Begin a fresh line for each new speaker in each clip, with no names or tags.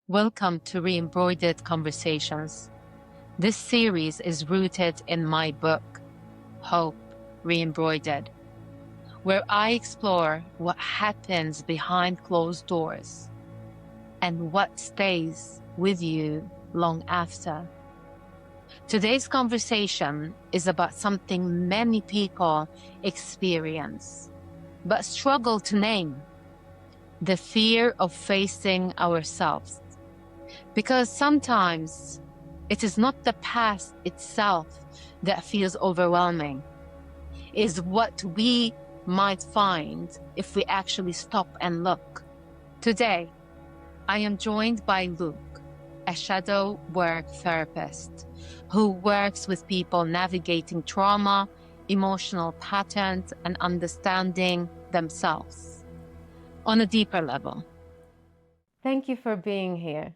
Welcome to Re-Embroidered Conversations. This series is rooted in my book, Hope Re-Embroidered, where I explore what happens behind closed doors and what stays with you long after. Today's conversation is about something many people experience but struggle to name: the fear of facing ourselves. Because sometimes it is not the past itself that feels overwhelming, it's what we might find if we actually stop and look. Today, I am joined by Luke, a shadow work therapist who works with people navigating trauma, emotional patterns, and understanding themselves on a deeper level. Thank you for being here.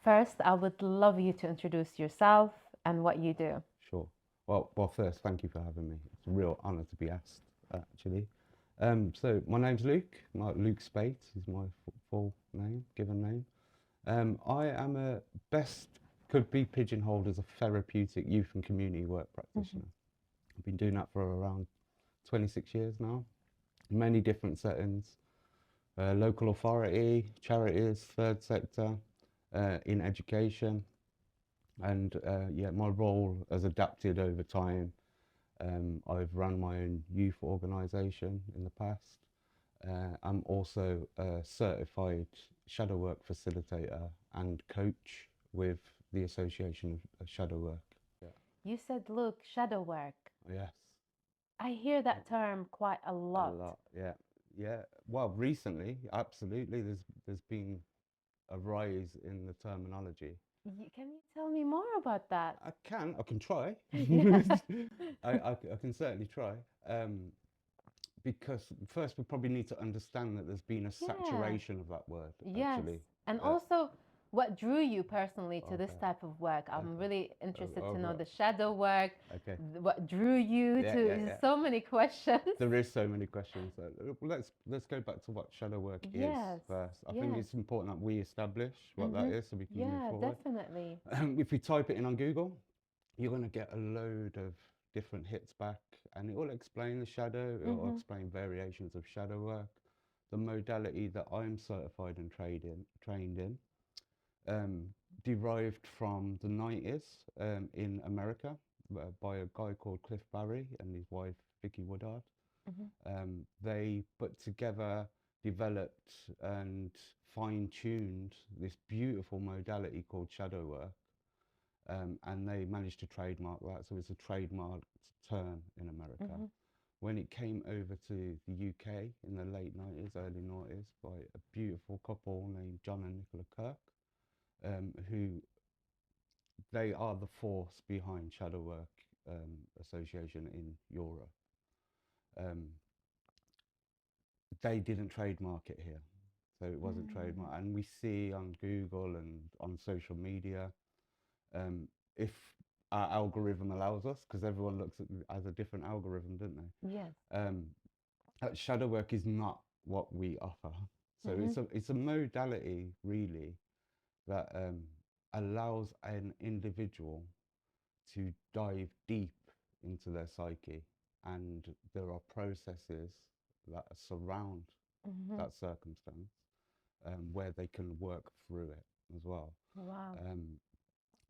First, I would love you to introduce yourself and what you do.
Sure. Well, first, thank you for having me. It's a real honour to be asked, actually. So my name's Luke. Luke Spates is my full name, given name. I am could be pigeonholed as a therapeutic youth and community work practitioner. I've been doing that for around 26 years now, many different settings, local authority, charities, third sector, in education. And my role has adapted over time. I've run my own youth organisation in the past. I'm also a certified shadow work facilitator and coach with the Association of Shadow Work. Yeah.
You said, look, shadow work.
Yes.
I hear that term quite a lot.
A lot. Yeah. Yeah. Well, recently, absolutely. There's been a rise in the terminology.
Can you tell me more about that?
I can try.
Yeah.
I can certainly try. Because first we probably need to understand that there's been a saturation of that word,
Yes.
actually.
And also, what drew you personally to this
Okay.
type of work? I'm really interested to know
right.
the shadow work.
Okay.
What drew you to so many questions?
There is so many questions. Let's go back to what shadow work is first. I think it's important that we establish what that is so we can move forward.
Definitely.
If we type it in on Google, you're going to get a load of different hits back, and it will explain the shadow. It will explain variations of shadow work. The modality that I'm certified and trained in derived from the 90s in America by a guy called Cliff Barry and his wife Vicky Woodard. They put together, developed, and fine-tuned this beautiful modality called shadow work, and they managed to trademark that. So it's a trademarked term in America. When it came over to the UK in the late 90s, early 90s, by a beautiful couple named John and Nicola Kirk, who they are the force behind Shadow Work Association in Europe. They didn't trademark it here, so it wasn't trademarked. And we see on Google and on social media, if our algorithm allows us, because everyone looks at as a different algorithm, don't they?
Yes.
Shadow work is not what we offer. So it's a modality really that allows an individual to dive deep into their psyche, and there are processes that surround that circumstance where they can work through it as well.
Wow.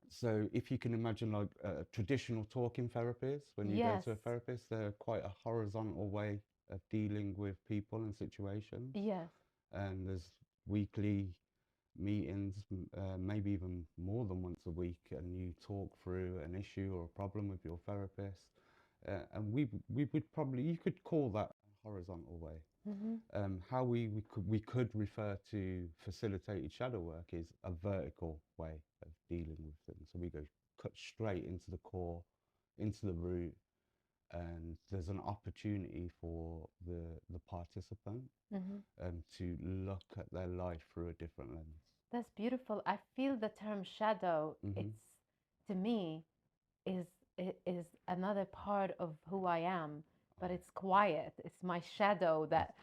So if you can imagine like traditional talking therapies, when you go to a therapist, they're quite a horizontal way of dealing with people and situations.
Yes.
And there's weekly meetings, maybe even more than once a week, and you talk through an issue or a problem with your therapist. And we would probably, you could call that a horizontal way. How we could refer to facilitated shadow work is a vertical way of dealing with things. So we go cut straight into the core, into the root, and there's an opportunity for the participant to look at their life through a different lens.
That's beautiful. I feel the term shadow, it's, to me, is is another part of who I am, but it's quiet. It's my shadow that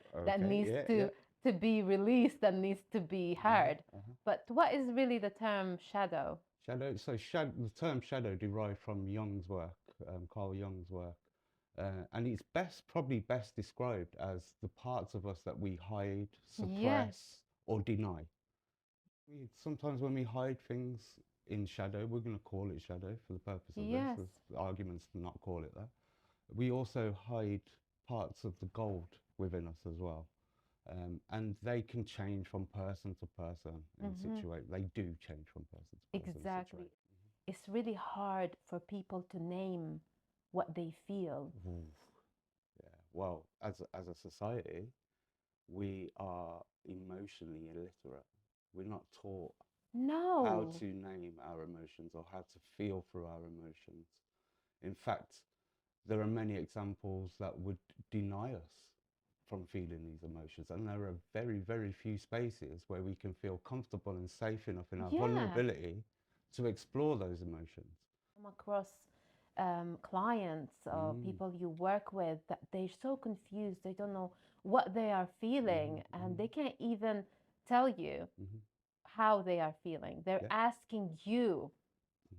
needs to to be released and needs to be heard. But what is really the term shadow?
Shadow. So the term shadow derived from Jung's work, Carl Jung's work, and it's probably best described as the parts of us that we hide, suppress, or deny. Sometimes when we hide things in shadow, we're going to call it shadow for the purpose of this. There's arguments to not call it that. We also hide parts of the gold within us as well. And they can change from person to person and situation. They do change from person to person.
Exactly. It's really hard for people to name what they feel.
Yeah. Well, as a society, we are emotionally illiterate. We're not taught how to name our emotions or how to feel through our emotions. In fact, there are many examples that would deny us from feeling these emotions, and there are very, very few spaces where we can feel comfortable and safe enough in our vulnerability to explore those emotions.
Come across clients or people you work with that they're so confused, they don't know what they are feeling, and they can't even tell you how they are feeling. They're asking you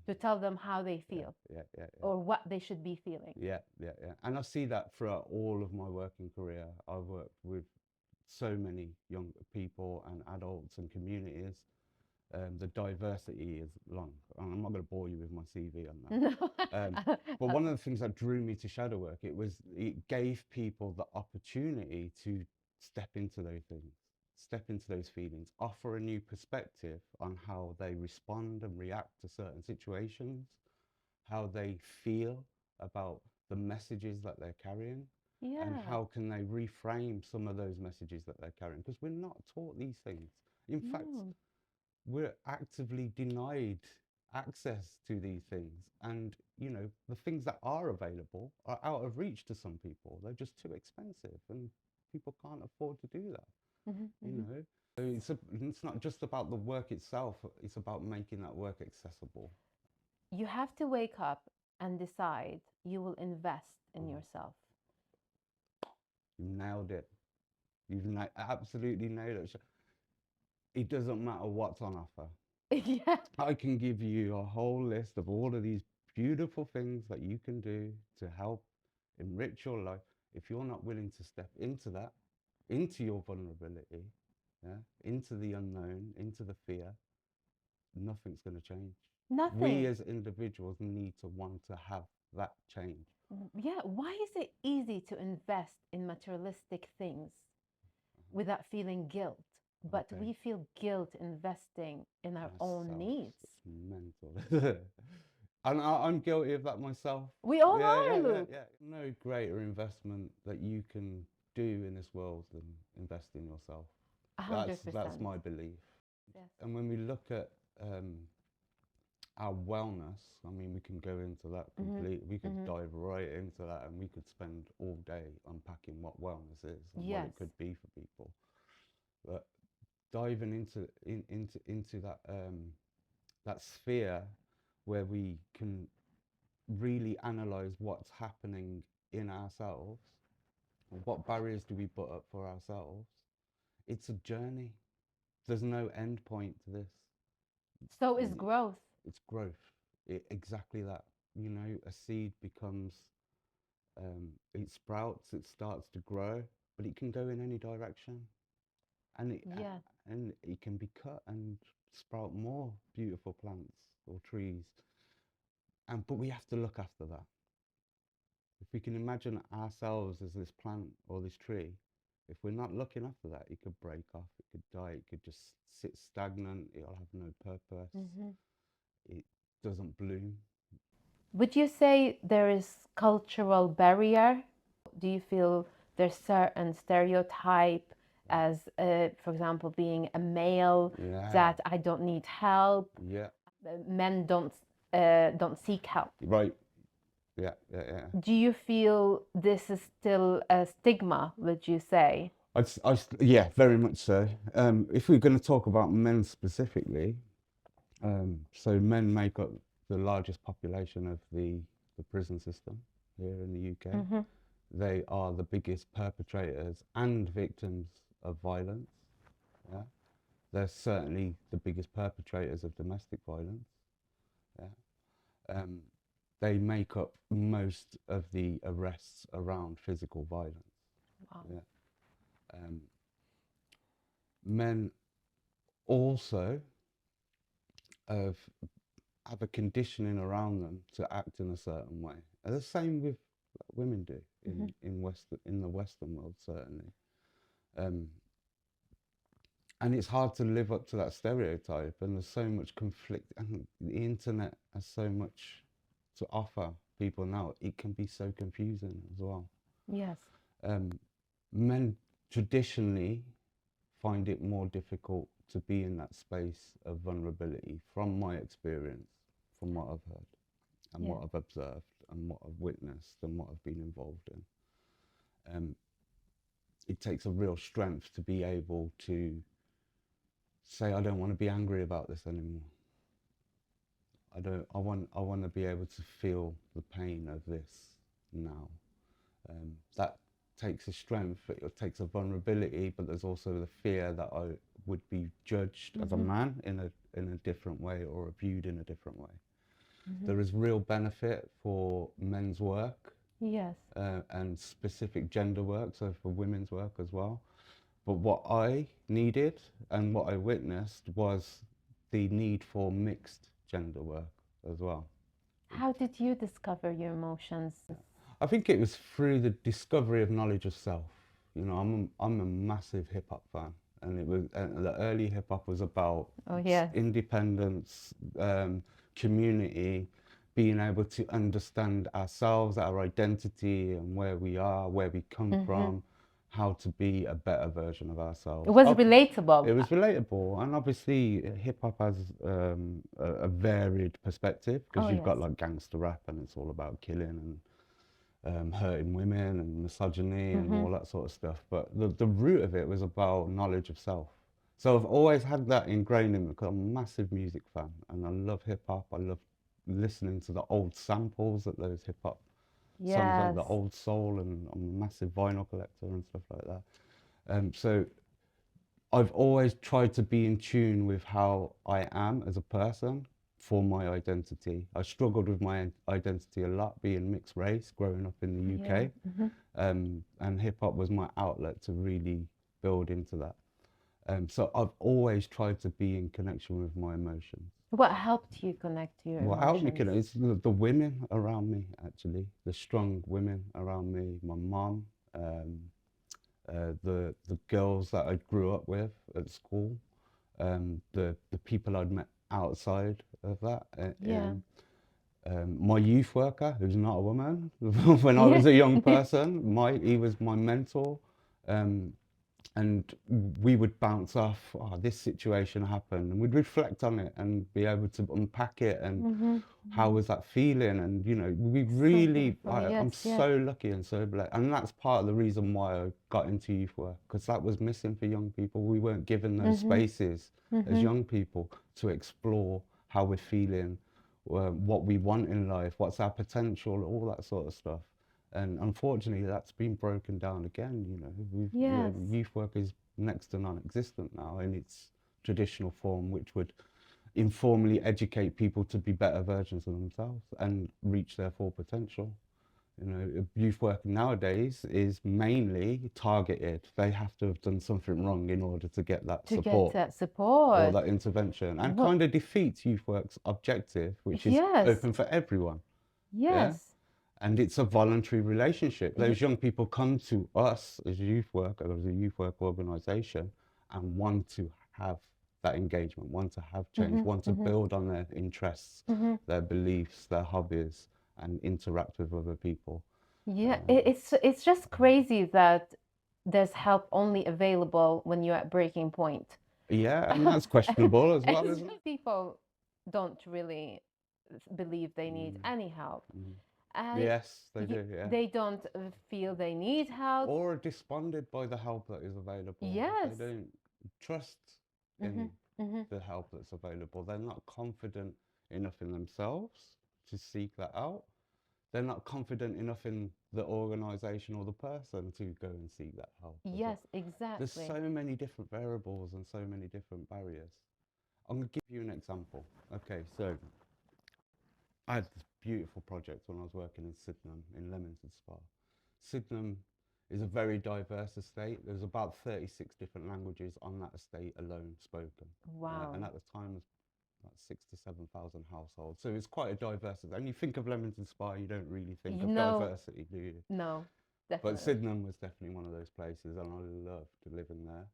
to tell them how they feel or what they should be feeling.
And I see that throughout all of my working career. I've worked with so many young people and adults and communities. The diversity is long. I'm not going to bore you with my CV on that. But one of the things that drew me to shadow work, it gave people the opportunity to step into those things, step into those feelings, offer a new perspective on how they respond and react to certain situations, how they feel about the messages that they're carrying, and how can they reframe some of those messages that they're carrying, because we're not taught these things. In fact, we're actively denied access to these things, and the things that are available are out of reach to some people. They're just too expensive and people can't afford to do that. So it's not just about the work itself, it's about making that work accessible.
You have to wake up and decide you will invest in yourself.
You nailed it. You've absolutely nailed it. It doesn't matter what's on offer. I can give you a whole list of all of these beautiful things that you can do to help enrich your life. If you're not willing to step into that, into your vulnerability, into the unknown, into the fear, nothing's going to change. We as individuals need to want to have that change.
Why is it easy to invest in materialistic things without feeling guilt? But we feel guilt investing in our own needs.
It's mental. And I'm guilty of that myself.
We all are, Luke.
No greater investment that you can do in this world than invest in yourself.
100%.
That's my belief.
Yes.
And when we look at our wellness, I mean, we can go into that completely. We could dive right into that, and we could spend all day unpacking what wellness is and what it could be for people. But diving into that that sphere where we can really analyze what's happening in ourselves, what barriers do we put up for ourselves. It's a journey. There's no end point to this.
So is growth.
It's growth. Exactly that. A seed becomes, it sprouts, it starts to grow, but it can go in any direction. And it can be cut and sprout more beautiful plants or trees. But we have to look after that. If we can imagine ourselves as this plant or this tree, if we're not looking after that, it could break off, it could die, it could just sit stagnant, it'll have no purpose, it doesn't bloom.
Would you say there is cultural barrier? Do you feel there's certain stereotype as, for example, being a male, that I don't need help? Men don't seek help.
Right.
Do you feel this is still a stigma, would you say?
Yeah, very much so. If we're going to talk about men specifically, so men make up the largest population of the prison system here in the UK. They are the biggest perpetrators and victims of violence. Yeah, they're certainly the biggest perpetrators of domestic violence. Yeah, they make up most of the arrests around physical violence.
Wow.
Yeah, men also have a conditioning around them to act in a certain way. And the same with women do in the Western world, certainly. Um, and it's hard to live up to that stereotype, and there's so much conflict, and the internet has so much to offer people now. It can be so confusing as well.
Yes.
Men traditionally find it more difficult to be in that space of vulnerability, from my experience, from what I've heard and what I've observed and what I've witnessed and what I've been involved in. It takes a real strength to be able to say, I don't want to be angry about this anymore. I want to be able to feel the pain of this now. That takes a strength, it takes a vulnerability, but there's also the fear that I would be judged as a man in a different way, or viewed in a different way. There is real benefit for men's work.
Yes.
And specific gender work, so for women's work as well. But what I needed and what I witnessed was the need for mixed gender work as well.
How did you discover your emotions?
I think it was through the discovery of knowledge of self. You know, I'm a massive hip hop fan, and the early hip hop was about independence, community, being able to understand ourselves, our identity, and where we are, where we come from, how to be a better version of ourselves.
It was relatable.
It was relatable, and obviously hip hop has a varied perspective, because you've got like gangster rap, and it's all about killing and hurting women and misogyny and all that sort of stuff. But the root of it was about knowledge of self. So I've always had that ingrained in me, because I'm a massive music fan, and I love hip hop. I love listening to the old samples that those hip hop songs, like the old soul, and I'm a massive vinyl collector and stuff like that. So I've always tried to be in tune with how I am as a person for my identity. I struggled with my identity a lot, being mixed race, growing up in the UK. And hip hop was my outlet to really build into that. So I've always tried to be in connection with my emotions.
What helped you connect to your
What
emotions?
helped me connect is the women around me, actually, the strong women around me, my mum, the girls that I grew up with at school, the people I'd met outside of that. My youth worker, who's not a woman, when I was a young person, he was my mentor. And we would bounce off, oh, this situation happened, and we'd reflect on it and be able to unpack it, and how was that feeling, and you know, we really, I'm so lucky and so blessed, and that's part of the reason why I got into youth work, because that was missing for young people. We weren't given those spaces as young people to explore how we're feeling, what we want in life, what's our potential, all that sort of stuff. And unfortunately, that's been broken down again. You know, youth work is next to non-existent now in its traditional form, which would informally educate people to be better versions of themselves and reach their full potential. You know, youth work nowadays is mainly targeted. They have to have done something wrong in order to get that support or that intervention, and kind of defeats youth work's objective, which is open for everyone. And it's a voluntary relationship. Those young people come to us as youth work, as a youth work organisation, and want to have that engagement, want to have change, want to build on their interests, their beliefs, their hobbies, and interact with other people.
It's just crazy that there's help only available when you're at breaking point.
Yeah, and that's questionable as well, isn't it?
People don't really believe they need any help.
Yes, they do. Yeah.
They don't feel they need help,
or are desponded by the help that is available. They don't trust in the help that's available. They're not confident enough in themselves to seek that out. they're not confident enough in the organisation or the person to go and seek that help as well.
Yes,
There's
exactly.
so many different variables and so many different barriers. I'm going to give you an example. Okay, so I had this beautiful project when I was working in Sydenham, in Leamington Spa. Sydenham is a very diverse estate. There's about 36 different languages on that estate alone spoken.
Wow.
And at the time, it was about 6 to 7,000 households. So it's quite a diverse estate. And you think of Leamington Spa, you don't really think of
No,
diversity, do you?
no,
But
definitely.
Sydenham was definitely one of those places, and I loved living there.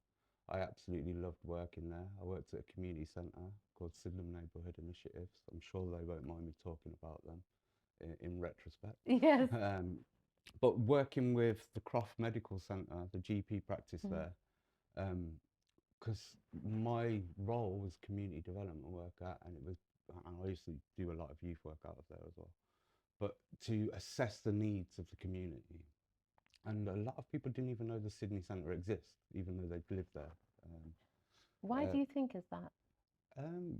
I absolutely loved working there. I worked at a community centre called Sydenham Neighbourhood Initiatives. I'm sure they won't mind me talking about them in retrospect.
Yes.
But working with the Croft Medical Centre, the GP practice
Mm.
there, because my role was community development worker, and I used to do a lot of youth work out of there as well. But to assess the needs of the community, and a lot of people didn't even know the Sydney Centre exists, even though they'd lived there.
Why
uh,
do you think is that?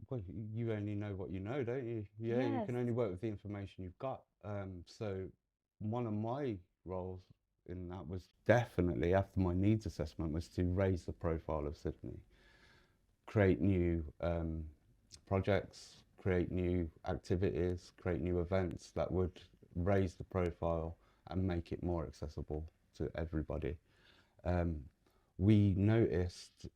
Well, you only know what you know, don't you? Yeah, you
Yes.
can only work with the information you've got. So one of my roles in that was definitely, after my needs assessment, was to raise the profile of Sydney, create new projects, create new activities, create new events that would raise the profile and make it more accessible to everybody. We noticed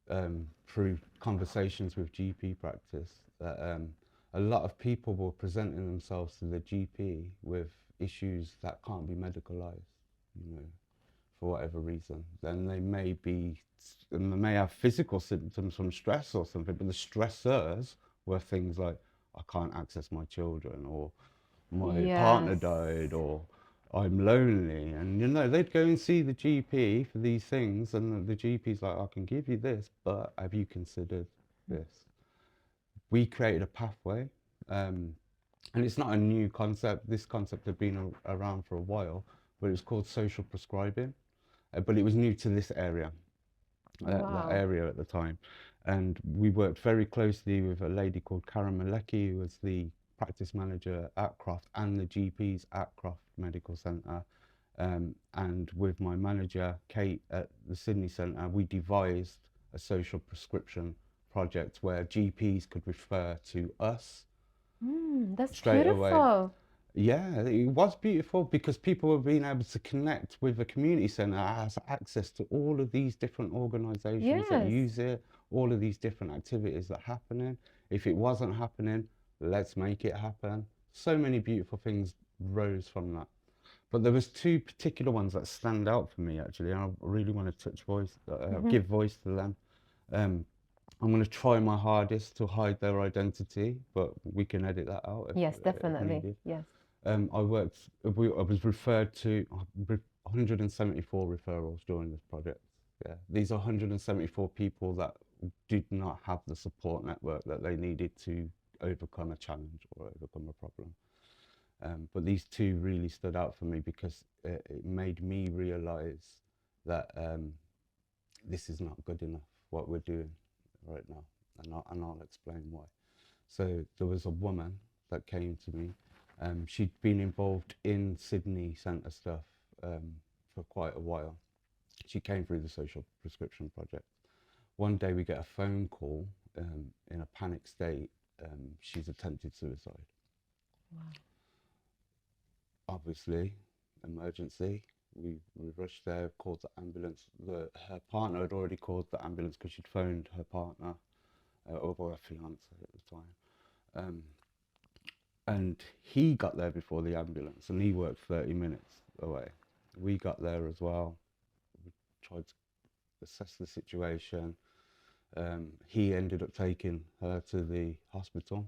through conversations with GP practice that a lot of people were presenting themselves to the GP with issues that can't be medicalised, you know, for whatever reason. Then they may have physical symptoms from stress or something, but the stressors were things like, I can't access my children, or my partner
Yes.
died, or I'm lonely. And you know, they'd go and see the GP for these things, and the GP's like, I can give you this, but have you considered this? We created a pathway, and it's not a new concept. This concept had been around for a while, but it was called social prescribing, but it was new to this area, that
Wow.
area at the time. And we worked very closely with a lady called Karen Malecki, who was the practice manager at Croft and the GPs at Croft Medical Centre. And with my manager, Kate, at the Sydney Centre, we devised a social prescription project where GPs could refer to us
That's
straight away.
beautiful.
Yeah, it was beautiful because people were being able to connect with a community centre that has access to all of these different organisations that
Yes.
use it, all of these different activities that are happening. If it wasn't happening, let's make it happen. So many beautiful things rose from that. But there was two particular ones that stand out for me actually, and I really want to give voice to them. I'm going to try my hardest to hide their identity, but we can edit that out
Yes,
if
definitely.
needed.
Yes.
I was referred to 174 referrals during this project. Yeah, these are 174 people that did not have the support network that they needed to overcome a challenge or overcome a problem. But these two really stood out for me because it made me realise that this is not good enough, what we're doing right now, and I'll explain why. So there was a woman that came to me. She'd been involved in Sydney Centre stuff for quite a while. She came through the social prescription project. One day we get a phone call in a panic state. She's attempted suicide.
Wow.
Obviously, emergency. We rushed there, called the ambulance. Her partner had already called the ambulance because she'd phoned her partner, or her fiance at the time. And he got there before the ambulance, and he worked 30 minutes away. We got there as well. We tried to assess the situation. He ended up taking her to the hospital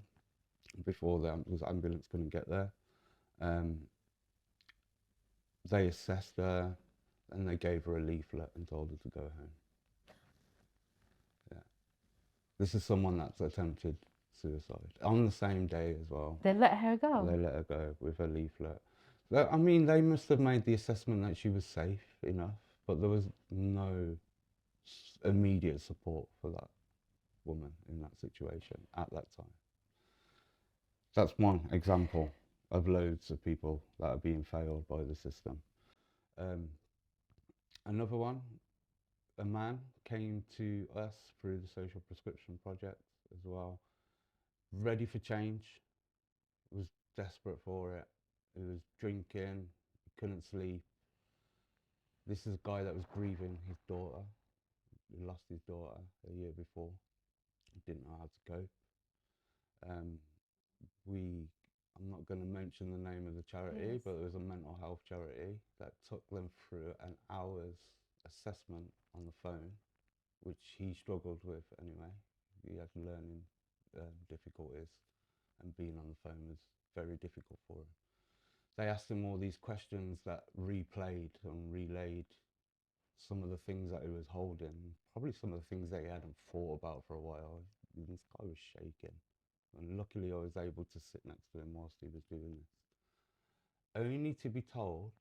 before the ambulance couldn't get there. They assessed her, and they gave her a leaflet and told her to go home. Yeah. This is someone that's attempted suicide on the same day as well.
They let her go.
They let her go with a leaflet. I mean, they must have made the assessment that she was safe enough, but there was no immediate support for that woman in that situation at that time. That's one example. of loads of people that are being failed by the system. Another one, a man came to us through the Social Prescription Project as well, ready for change, was desperate for it. He was drinking, couldn't sleep. This is a guy that was grieving his daughter. He lost his daughter a year before. He didn't know how to cope. I'm not going to mention the name of the charity,
Yes.
but it was a mental health charity that took them through an hour's assessment on the phone, which he struggled with anyway. He had learning difficulties, and being on the phone was very difficult for him. They asked him all these questions that replayed and relayed some of the things that he was holding, probably some of the things that he hadn't thought about for a while. This guy was shaking. And luckily I was able to sit next to him whilst he was doing this. Only to be told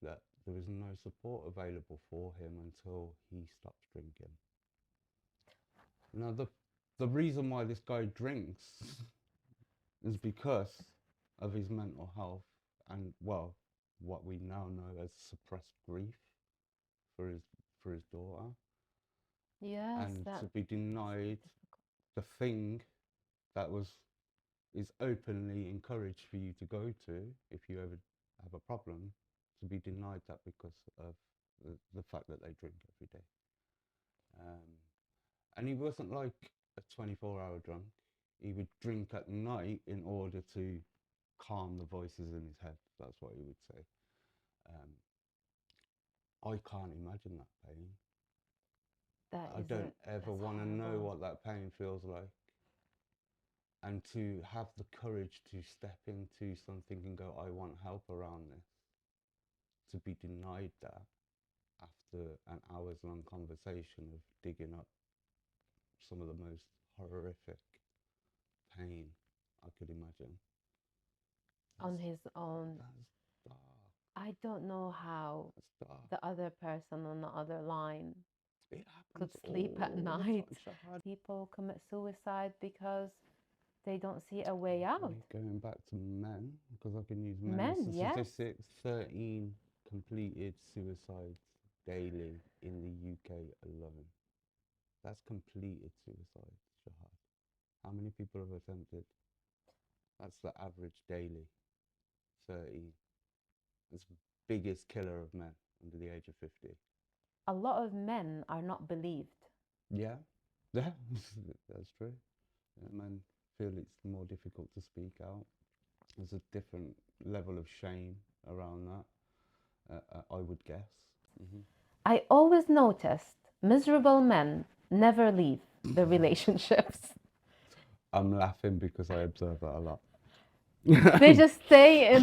that there was no support available for him until he stopped drinking. Now the reason why this guy drinks is because of his mental health and, well, what we now know as suppressed grief for his daughter.
Yes,
And
that
to be denied the thing that is openly encouraged for you to go to if you ever have a problem, to be denied that because of the fact that they drink every day. And he wasn't like a 24-hour drunk. He would drink at night in order to calm the voices in his head. That's what he would say. I can't imagine that pain. I don't ever want to know what that pain feels like. And to have the courage to step into something and go, I want help around this, to be denied that after an hour's long conversation of digging up some of the most horrific pain I could imagine.
on his own.
That's dark.
I don't know how
That's dark.
the other person on the other line
It
could
happens
sleep at
all the
night.
time, Shahad.
People commit suicide because they don't see a way out.
Going back to men, because I can use men,
Men,
as
yes.
statistics, 13 completed suicides daily in the UK alone. That's completed suicide, Shahad. How many people have attempted? That's the average daily, 13. It's the biggest killer of men under the age of 50.
A lot of men are not believed.
Yeah, yeah, that's true. Men feel it's more difficult to speak out. There's a different level of shame around that, I would guess.
I always noticed miserable men never leave the relationships.
I'm laughing because I observe that a lot.
They just stay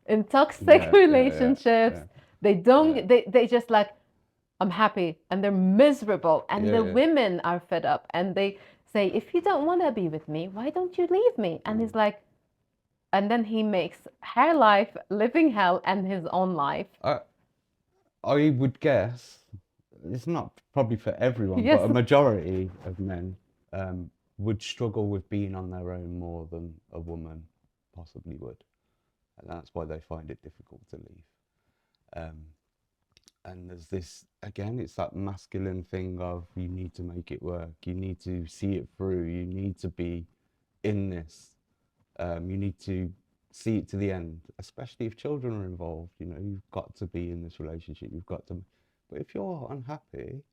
in toxic relationships. They don't, they just like, I'm happy, and they're miserable, and the women are fed up, and they say, if you don't want to be with me, why don't you leave me? And he's like, and then he makes her life living hell and his own life.
I would guess, it's not probably for everyone,
Yes.
but a majority of men would struggle with being on their own more than a woman possibly would. And that's why they find it difficult to leave. And there's this, again, it's that masculine thing of you need to make it work, you need to see it through, you need to be in this, you need to see it to the end, especially if children are involved. You know, you've got to be in this relationship, you've got to, but if you're unhappy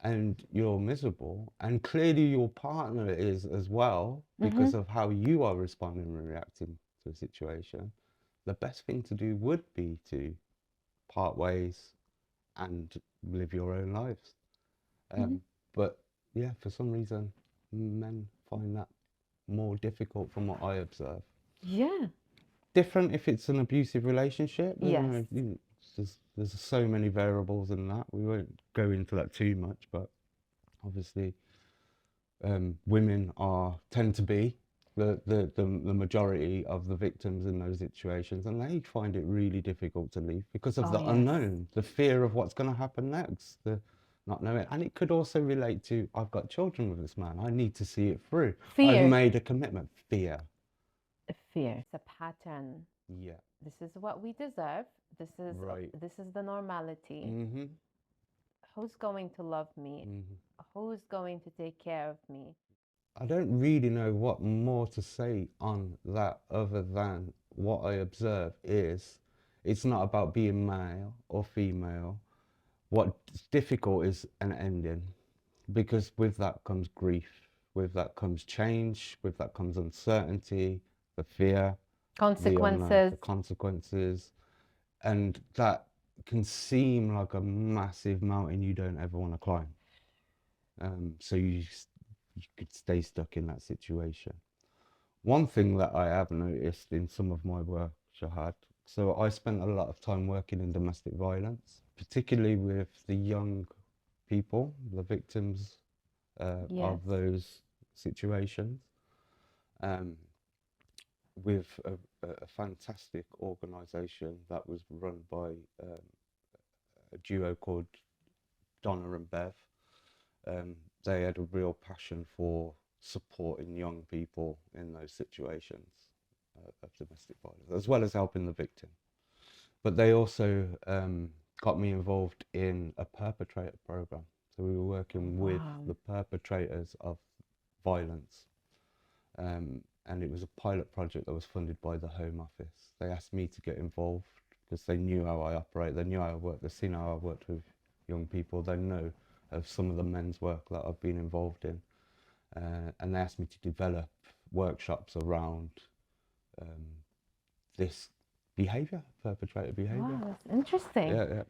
and you're miserable, and clearly your partner is as well, because of how you are responding and reacting to a situation, the best thing to do would be to part ways and live your own lives. But yeah, for some reason, men find that more difficult from what I observe.
Yeah.
Different if it's an abusive relationship.
Yes.
There's so many variables in that. We won't go into that too much, but obviously women tend to be the majority of the victims in those situations, and they find it really difficult to leave because of the unknown, the fear of what's going to happen next, the not knowing. And it could also relate to, I've got children with this man, I need to see it through. Fear. I've made a commitment. Fear.
fear. It's a pattern.
Yeah.
This is what we deserve. This is
Right.
this is the normality.
Mm-hmm.
Who's going to love me?
Mm-hmm.
Who's going to take care of me?
I don't really know what more to say on that other than what I observe is it's not about being male or female. What's difficult is an ending, because with that comes grief, with that comes change, with that comes uncertainty, the fear, the unknown,
Consequences.
the consequences, and that can seem like a massive mountain you don't ever want to climb. So you could stay stuck in that situation. One thing that I have noticed in some of my work which I had, so I spent a lot of time working in domestic violence, particularly with the young people, the victims
Yes.
of those situations, with a fantastic organisation that was run by a duo called Donna and Bev. They had a real passion for supporting young people in those situations of domestic violence, as well as helping the victim. But they also got me involved in a perpetrator program. So we were working with the perpetrators of violence. And it was a pilot project that was funded by the Home Office. They asked me to get involved because they knew how I operate, they knew how I worked, they've seen how I worked with young people, they know of some of the men's work that I've been involved in. And they asked me to develop workshops around this behaviour, perpetrator behaviour.
Wow, that's interesting.
Yeah.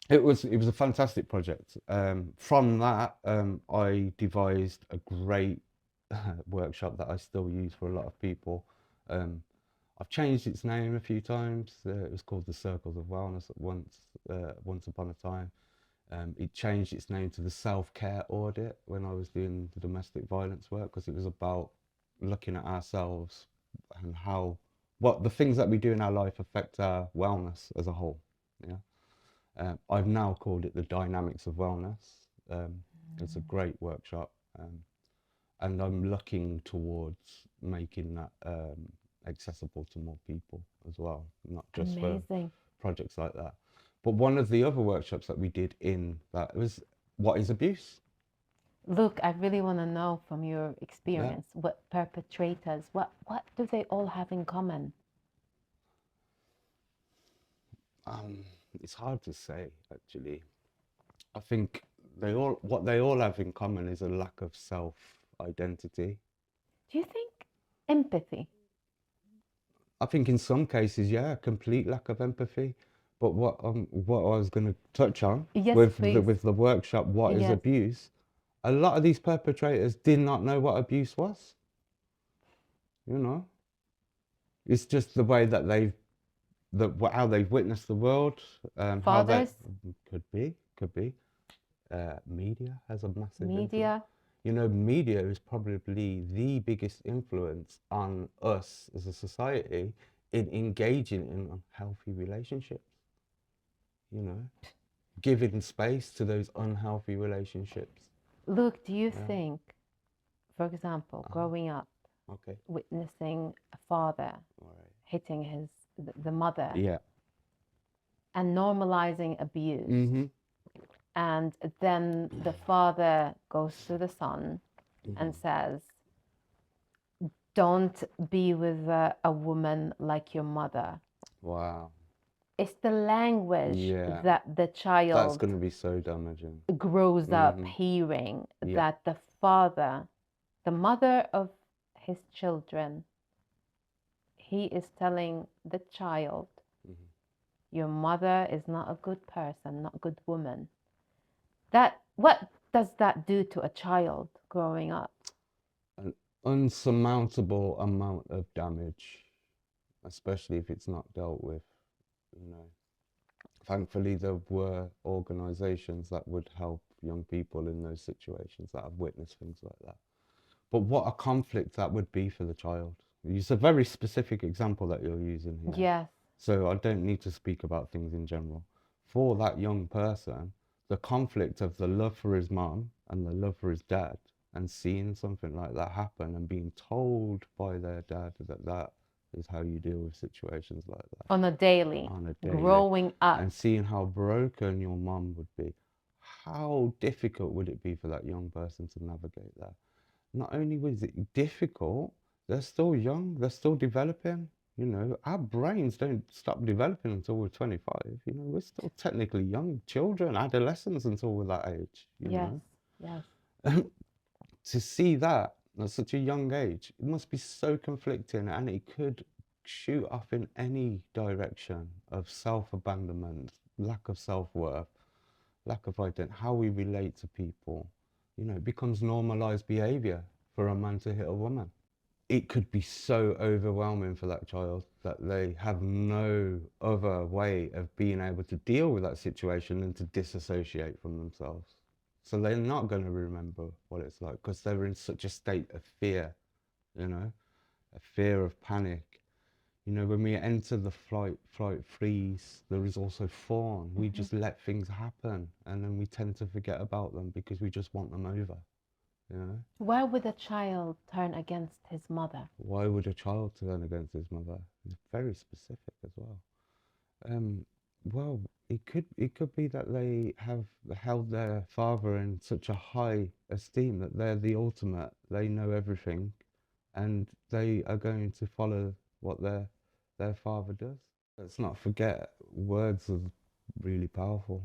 It was a fantastic project. From that, I devised a great workshop that I still use for a lot of people. I've changed its name a few times. It was called the Circles of Wellness at once upon a time. It changed its name to the Self-Care Audit when I was doing the domestic violence work, because it was about looking at ourselves and what the things that we do in our life affect our wellness as a whole. Yeah. I've now called it the Dynamics of Wellness. It's a great workshop, and I'm looking towards making that accessible to more people as well, not just for projects like that. But one of the other workshops that we did in that was, what is abuse?
Look, I really want to know from your experience, what perpetrators, what do they all have in common?
It's hard to say, actually. I think what they all have in common is a lack of self-identity.
Do you think empathy?
I think in some cases, yeah, a complete lack of empathy. But what I was going to touch on with the workshop, what is abuse? A lot of these perpetrators did not know what abuse was. You know, it's just the way that how they've witnessed the world. How they could be. Media has a massive influence. You know, media is probably the biggest influence on us as a society in engaging in unhealthy relationships. You know, giving space to those unhealthy relationships.
Look, do you think, for example, growing up, witnessing a father hitting the mother, and normalizing abuse, and then the father goes to the son and says, don't be with a woman like your mother.
Wow.
It's the language that the child,
that's going to be so damaging,
grows up hearing, that the father, the mother of his children, he is telling the child, your mother is not a good person, not a good woman. What does that do to a child growing up?
An unsurmountable amount of damage, especially if it's not dealt with. You know, thankfully there were organisations that would help young people in those situations that have witnessed things like that. But what a conflict that would be for the child. It's a very specific example that you're using here.
Yes.
So I don't need to speak about things in general. For that young person, the conflict of the love for his mum and the love for his dad, and seeing something like that happen and being told by their dad that is how you deal with situations like that.
On a daily. Growing up.
And seeing how broken your mum would be. How difficult would it be for that young person to navigate that? Not only was it difficult, they're still young, they're still developing. You know, our brains don't stop developing until we're 25. You know, we're still technically young children, adolescents until we're that age. You know?
Yes.
To see that at such a young age, it must be so conflicting, and it could shoot off in any direction of self-abandonment, lack of self-worth, lack of identity, how we relate to people. You know, it becomes normalized behavior for a man to hit a woman. It could be so overwhelming for that child that they have no other way of being able to deal with that situation than to disassociate from themselves. So they're not going to remember what it's like because they're in such a state of fear, you know, a fear of panic. You know, when we enter the flight, freeze, there is also fawn. We just let things happen, and then we tend to forget about them because we just want them over, you know.
Why would a child turn against his mother?
Why would a child turn against his mother? It's very specific as well. Well, it could be that they have held their father in such a high esteem that they're the ultimate, they know everything, and they are going to follow what their father does. Let's not forget, words are really powerful.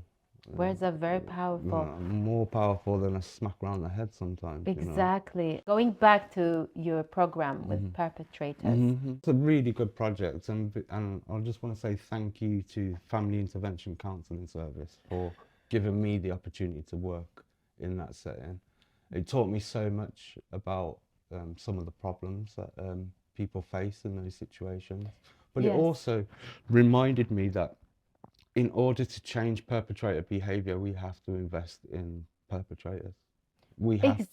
Words are very powerful.
More powerful than a smack around the head sometimes.
Exactly. You know? Going back to your program with perpetrators.
It's a really good project, and I just want to say thank you to Family Intervention Counselling Service for giving me the opportunity to work in that setting. It taught me so much about some of the problems that people face in those situations, but it also reminded me that in order to change perpetrator behavior, we have to invest in perpetrators. We have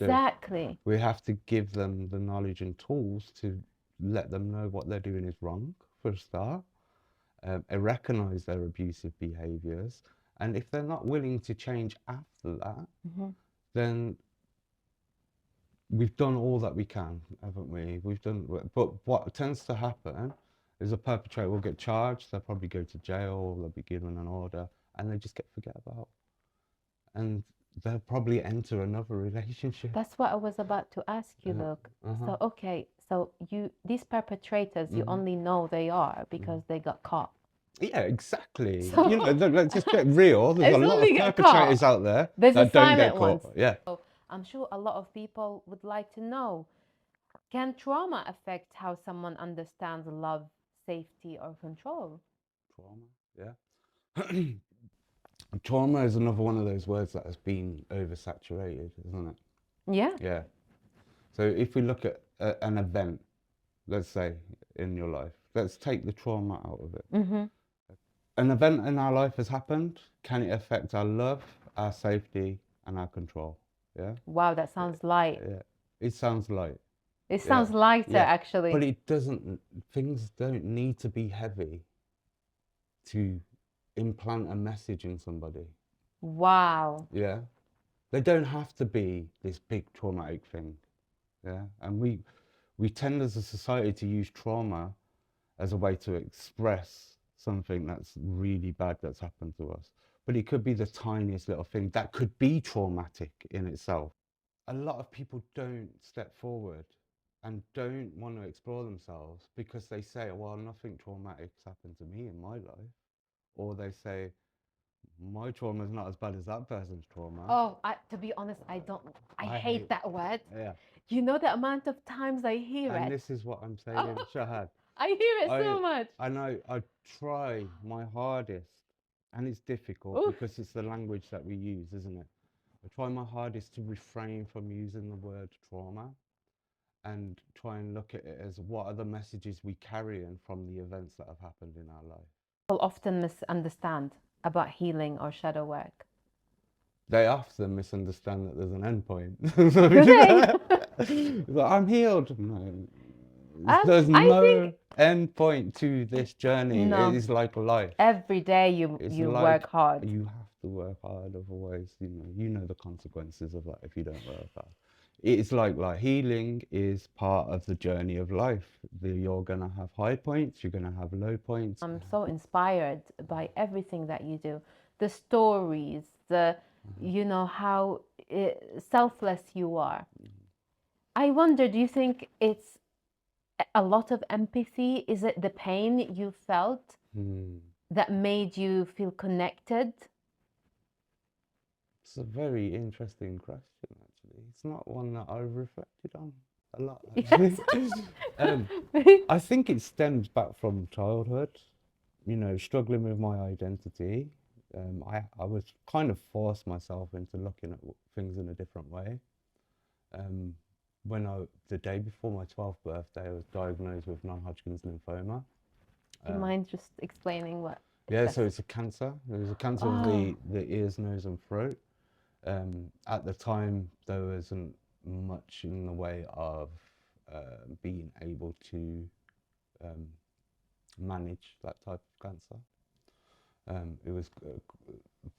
to give them the knowledge and tools to let them know what they're doing is wrong, for a start, recognize their abusive behaviors, and if they're not willing to change after that, then we've done all that we can, haven't we? But what tends to happen is a perpetrator will get charged, they'll probably go to jail, they'll be given an order, and they just get forget about. And they'll probably enter another relationship.
That's what I was about to ask you, Luke. So, okay, so these perpetrators, you only know they are because they got caught.
Yeah, exactly. So, you know, let's just get real. There's a lot of perpetrators out there that don't get caught. Yeah.
So I'm sure a lot of people would like to know, can trauma affect how someone understands love, safety, or control?
Trauma, yeah. Trauma is another one of those words that has been oversaturated, isn't it?
Yeah.
Yeah. So if we look at an event, let's say, in your life, let's take the trauma out of it. An event in our life has happened. Can it affect our love, our safety, and our control? Yeah.
Wow, that sounds light.
Yeah. It sounds light.
It sounds lighter, actually.
But it doesn't, things don't need to be heavy to implant a message in somebody.
Wow.
Yeah. They don't have to be this big traumatic thing. Yeah. And we tend as a society to use trauma as a way to express something that's really bad that's happened to us. But it could be the tiniest little thing that could be traumatic in itself. A lot of people don't step forward and don't want to explore themselves because they say, well, nothing traumatic's happened to me in my life. Or they say, my trauma is not as bad as that person's trauma.
Oh, to be honest, I hate that word. Yeah. You know the amount of times I hear it.
And this is what I'm saying, Shahad.
I hear it so much.
I know, I try my hardest, and it's difficult because it's the language that we use, isn't it? I try my hardest to refrain from using the word trauma and try and look at it as what are the messages we carry in from the events that have happened in our life.
People often misunderstand about healing or shadow work.
They often misunderstand that there's an end point. I'm healed. No. There's no end point to this journey. No. It is like life.
Every day you work hard.
You have to work hard, otherwise, you know the consequences of that if you don't work hard. it's like healing is part of the journey of life. You're gonna have high points, you're gonna have low points.
I'm so inspired by everything that you do, the stories, the you know how selfless you are. I wonder, do you think it's a lot of empathy? Is it the pain you felt that made you feel connected?
It's a very interesting question, actually. It's not one that I've reflected on a lot,
Yes.
I think it stems back from childhood, you know, struggling with my identity. I was kind of forced myself into looking at things in a different way. The day before my 12th birthday, I was diagnosed with non-Hodgkin's lymphoma.
Do you mind just explaining what?
Yeah, so it's a cancer. It was a cancer of the ears, nose, and throat. At the time, there wasn't much in the way of being able to manage that type of cancer. It was a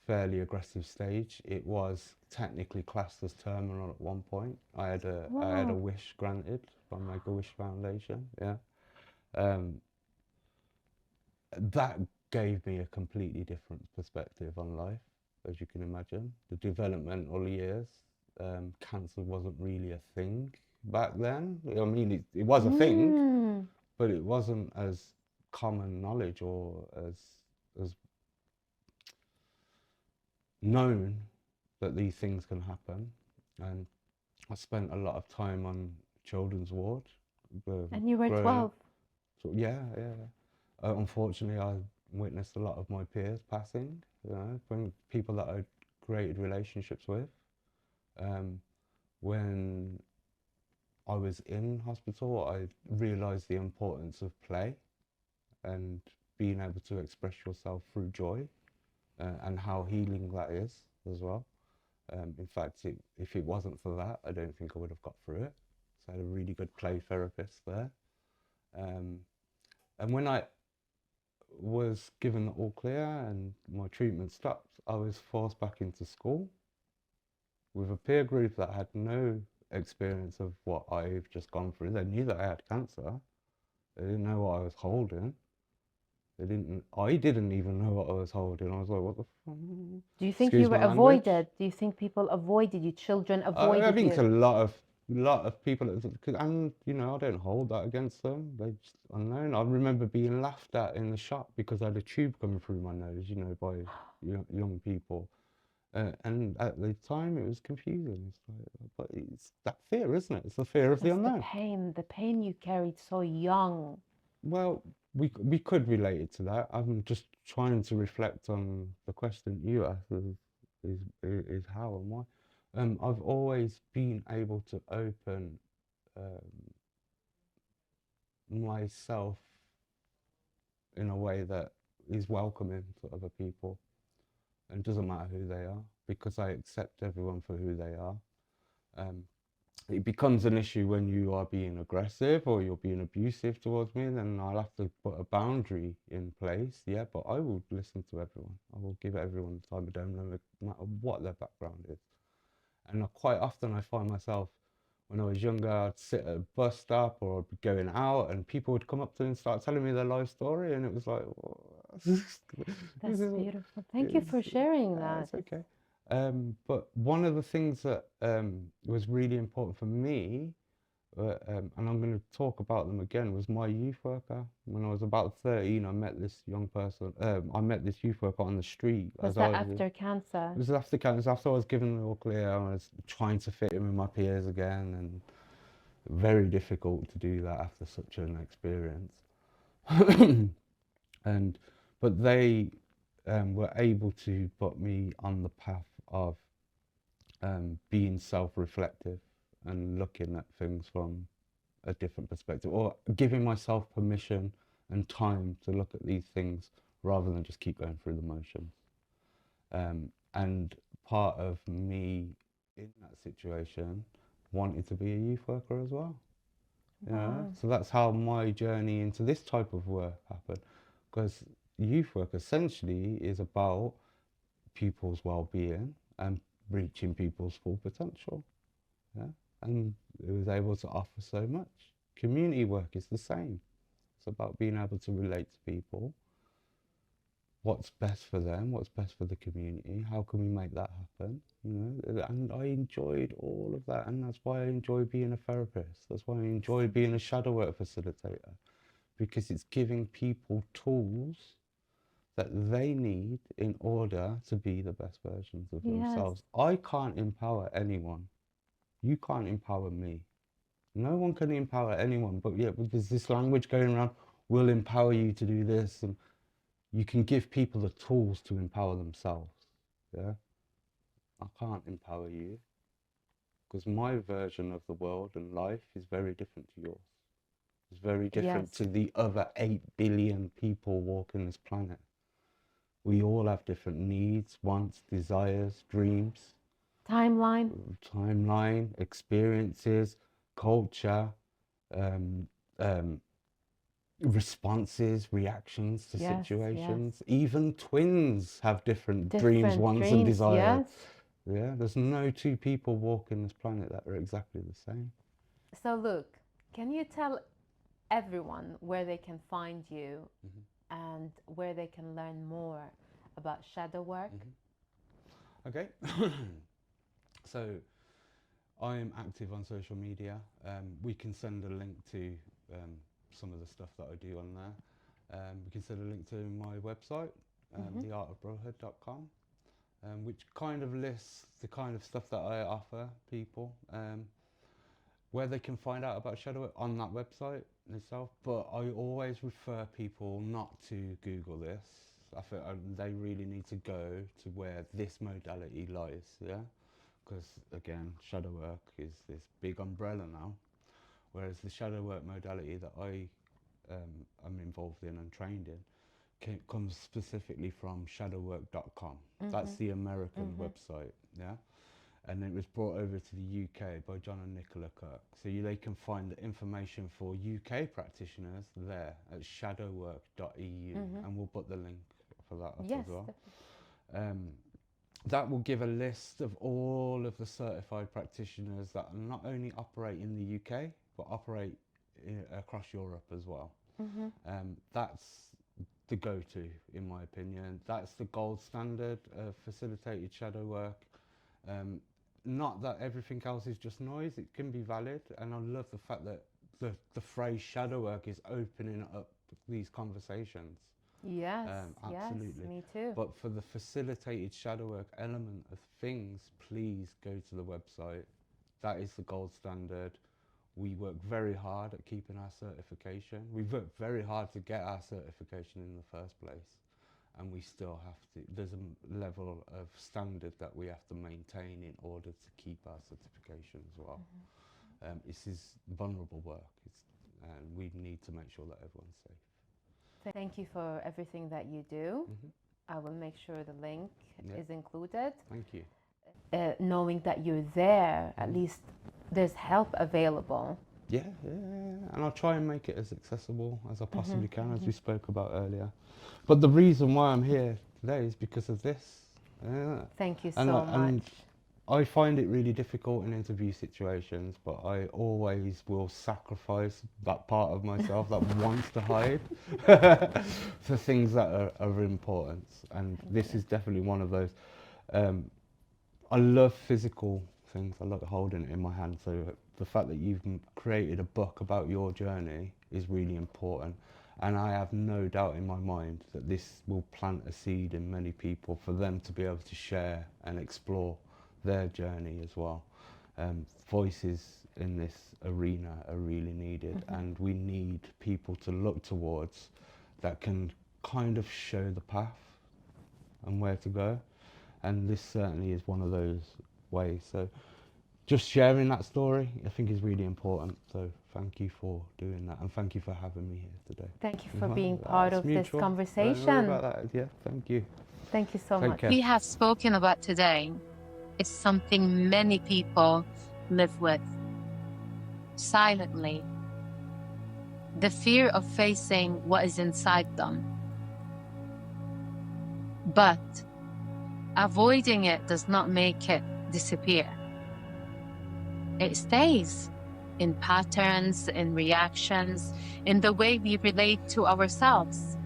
fairly aggressive stage. It was technically classed as terminal at one point. I had a wish granted from Make-A-Wish Foundation. Yeah, that gave me a completely different perspective on life, as you can imagine. The developmental years, cancer wasn't really a thing back then. I mean, it was a thing, but it wasn't as common knowledge or as known that these things can happen. And I spent a lot of time on children's ward.
And you were
growing
12.
up. So, yeah. Unfortunately, I witnessed a lot of my peers passing, you know, when people that I'd created relationships with. When I was in hospital, I realised the importance of play and being able to express yourself through joy, and how healing that is as well. In fact, if it wasn't for that, I don't think I would have got through it. So I had a really good play therapist there. And when I was given the all clear and my treatment stopped, I was forced back into school with a peer group that had no experience of what I've just gone through. They knew that I had cancer. They didn't know what I was holding. I didn't even know what I was holding. I was like, what the fuck?
Do you think
Excuse
you were
my language.
avoided? Do you think people avoided you? Children
I
avoided
think
you?
a lot of people, and you know, I don't hold that against them. They just unknown. I remember being laughed at in the shop because I had a tube coming through my nose, you know, by young people. And at the time, it was confusing. It's like, but it's that fear, isn't it? It's the fear of the
It's
unknown.
the pain you carried so young.
Well, we could relate it to that. I'm just trying to reflect on the question you asked is how and why. I've always been able to open myself in a way that is welcoming to other people, and doesn't matter who they are, because I accept everyone for who they are. It becomes an issue when you are being aggressive or you're being abusive towards me, then I'll have to put a boundary in place. Yeah, but I will listen to everyone. I will give everyone the time of day, no matter what their background is. And quite often I find myself, when I was younger, I'd sit at a bus stop or I'd be going out and people would come up to me and start telling me their life story, and it was like,
That's beautiful. Thank you for sharing that.
it's okay. But one of the things that was really important for me, and I'm going to talk about them again, was my youth worker. When I was about 13, I met this young person. I met this youth worker on the street.
Was that after cancer?
It was after cancer. It was after I was given the all clear. I was trying to fit in with my peers again, and very difficult to do that after such an experience. But they were able to put me on the path of being self-reflective and looking at things from a different perspective, or giving myself permission and time to look at these things rather than just keep going through the motions. And part of me in that situation wanted to be a youth worker as well.
Wow.
So that's how my journey into this type of work happened, because youth work essentially is about people's well-being and reaching people's full potential. Yeah, and it was able to offer so much. Community work is the same. It's about being able to relate to people, what's best for them, what's best for the community, how can we make that happen, you know? And I enjoyed all of that, and that's why I enjoy being a therapist. That's why I enjoy being a shadow work facilitator, because it's giving people tools that they need in order to be the best versions of themselves. I can't empower anyone. You can't empower me. No one can empower anyone, but yeah, there's this language going around, we'll empower you to do this, and you can give people the tools to empower themselves. Yeah, I can't empower you, because my version of the world and life is very different to yours. It's very different to the other 8 billion people walking this planet. We all have different needs, wants, desires, dreams, timeline, experiences, culture, responses, reactions to situations. Even twins have different dreams, wants, and desires. Yeah, there's no 2 people walking this planet that are exactly the same.
So look, can you tell everyone where they can find you and where they can learn more about shadow work?
Okay. So I'm active on social media. We can send a link to some of the stuff that I do on there. We can send a link to my website, theartofbrotherhood.com, which kind of lists the kind of stuff that I offer people, where they can find out about shadow work on that website itself. But I always refer people not to Google this. I feel they really need to go to where this modality lies, yeah? Because again, shadow work is this big umbrella now, whereas the shadow work modality that I am involved in and trained in comes specifically from shadowwork.com. That's the American website, yeah? And it was brought over to the UK by John and Nicola Kirk. So they can find the information for UK practitioners there at shadowwork.eu, and we'll put the link for that up as well. That will give a list of all of the certified practitioners that not only operate in the UK, but operate across Europe as well. That's the go-to, in my opinion. That's the gold standard of facilitated shadow work. Not that everything else is just noise, it can be valid, and I love the fact that the phrase shadow work is opening up these conversations. Absolutely.
Yes, me too.
But for the facilitated shadow work element of things, please go to the website. That is the gold standard. We work very hard at keeping our certification. We've worked very hard to get our certification in the first place, and we still have to, there's a level of standard that we have to maintain in order to keep our certification as well. This is vulnerable work, and we need to make sure that everyone's safe.
Thank you for everything that you do. I will make sure the link is included.
Thank you.
Knowing that you're there, at least there's help available.
Yeah, and I'll try and make it as accessible as I possibly can, as we spoke about earlier. But the reason why I'm here today is because of this.
Thank you so much.
I find it really difficult in interview situations, but I always will sacrifice that part of myself that wants to hide for things that are of importance. And this is definitely one of those. I love physical things. I love holding it in my hand. So the fact that you've created a book about your journey is really important. And I have no doubt in my mind that this will plant a seed in many people for them to be able to share and explore their journey as well. Voices in this arena are really needed, and we need people to look towards that can kind of show the path and where to go. And this certainly is one of those ways. So just sharing that story, I think, is really important. So thank you for doing that, and thank you for having me here today.
Thank you for being part of this conversation.
Don't worry about that. Yeah, thank you.
Thank you so much.
Care.
We have spoken about today is something many people live with silently. The fear of facing what is inside them. But avoiding it does not make it disappear. It stays in patterns, in reactions, in the way we relate to ourselves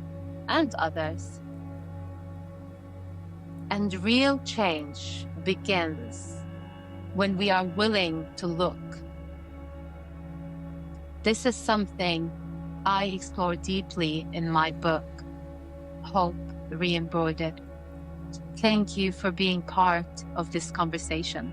and others. And real change begins when we are willing to look. This is something I explore deeply in my book, Hope Re-Embroidered. Thank you for being part of this conversation.